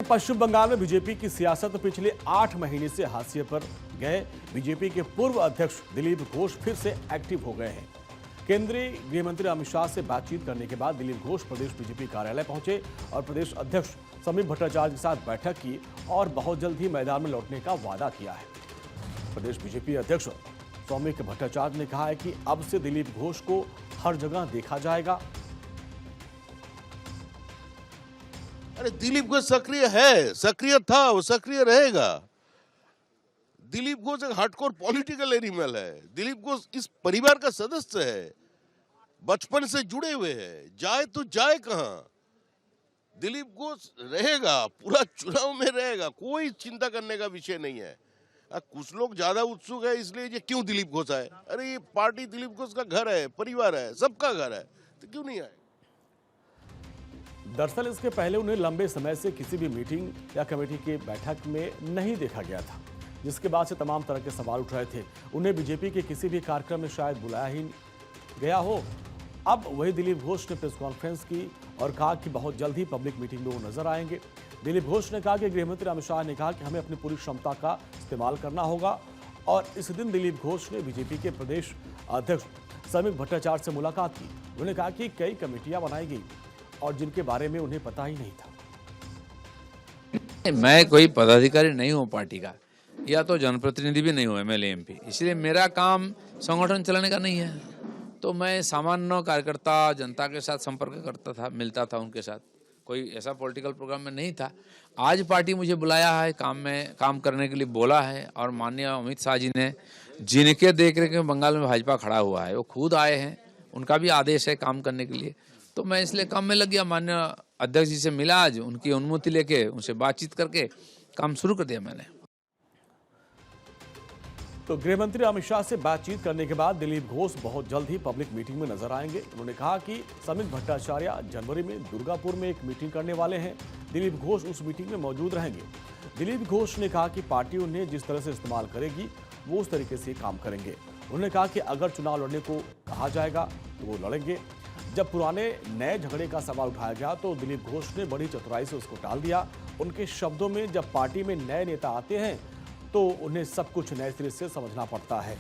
पश्चिम बंगाल में बीजेपी की सियासत पिछले 8 महीने से हाशिए पर गए बीजेपी के पूर्व अध्यक्ष दिलीप घोष फिर से एक्टिव हो गए हैं। केंद्रीय गृह मंत्री अमित शाह से बातचीत करने के बाद दिलीप घोष प्रदेश बीजेपी कार्यालय पहुंचे और प्रदेश अध्यक्ष समीप भट्टाचार्य के साथ बैठक की और बहुत जल्द ही मैदान में लौटने का वादा किया है। प्रदेश बीजेपी अध्यक्ष सौमिक भट्टाचार्य ने कहा है कि अब से दिलीप घोष को हर जगह देखा जाएगा। अरे दिलीप घोष सक्रिय है, सक्रिय था, वो सक्रिय रहेगा। दिलीप घोष एक हार्डकोर पॉलिटिकल एनिमल है। दिलीप घोष इस परिवार का सदस्य है, बचपन से जुड़े हुए हैं। जाए तो जाए कहां? दिलीप घोष रहेगा, पूरा चुनाव में रहेगा, कोई चिंता करने का विषय नहीं है। कुछ लोग ज्यादा उत्सुक है इसलिए ये क्यों दिलीप घोष आए। अरे ये पार्टी दिलीप घोष का घर है, परिवार है, सबका घर है, तो क्यों नहीं आए। दरअसल इसके पहले उन्हें लंबे समय से किसी भी मीटिंग या कमेटी की बैठक में नहीं देखा गया था, जिसके बाद से तमाम तरह के सवाल उठ रहे थे। उन्हें बीजेपी के किसी भी कार्यक्रम में शायद बुलाया ही गया हो। अब वही दिलीप घोष ने प्रेस कॉन्फ्रेंस की और कहा कि बहुत जल्द ही पब्लिक मीटिंग में वो नजर आएंगे। दिलीप घोष ने कहा कि गृहमंत्री अमित शाह ने कहा कि हमें अपनी पूरी क्षमता का इस्तेमाल करना होगा और इस दिन दिलीप घोष ने बीजेपी के प्रदेश अध्यक्ष समीप भट्टाचार्य से मुलाकात की। उन्होंने कहा कि कई कमेटियां बनाई गई और जिनके बारे में उन्हें पता ही नहीं था। मैं कोई पदाधिकारी नहीं हूँ पार्टी का, या तो जनप्रतिनिधि भी नहीं हूँ, एमएलए एमपी, इसलिए मेरा काम संगठन चलाने का नहीं है। तो मैं सामान्य कार्यकर्ता जनता के साथ संपर्क करता था, मिलता था उनके साथ, कोई ऐसा पॉलिटिकल प्रोग्राम में नहीं था। आज पार्टी मुझे बुलाया है, काम करने के लिए बोला है और माननीय अमित शाह जी ने, जिनके देखरेख में बंगाल में भाजपा खड़ा हुआ है, वो खुद आए हैं, उनका भी आदेश है काम करने के लिए। तो मैं इसलिए काम में लग गया। माननीय अध्यक्ष जी से मिला आज, उनकी अनुमति लेके उनसे बातचीत करके काम शुरू कर दिया मैंने। तो गृहमंत्री अमित शाह से बातचीत करने के बाद दिलीप घोष बहुत जल्द ही पब्लिक मीटिंग में नजर आएंगे। उन्होंने कहा कि समीप भट्टाचार्य जनवरी में दुर्गापुर में एक मीटिंग करने वाले हैं। दिलीप घोष उस मीटिंग में मौजूद रहेंगे। दिलीप घोष ने कहा कि पार्टी उन्हें जिस तरह से इस्तेमाल करेगी वो उस तरीके से काम करेंगे। उन्होंने कहा कि अगर चुनाव लड़ने को कहा जाएगा तो वो लड़ेंगे। जब पुराने नए झगड़े का सवाल उठाया गया तो दिलीप घोष ने बड़ी चतुराई से उसको टाल दिया। उनके शब्दों में, जब पार्टी में नए नेता आते हैं तो उन्हें सब कुछ नए सिरे से समझना पड़ता है।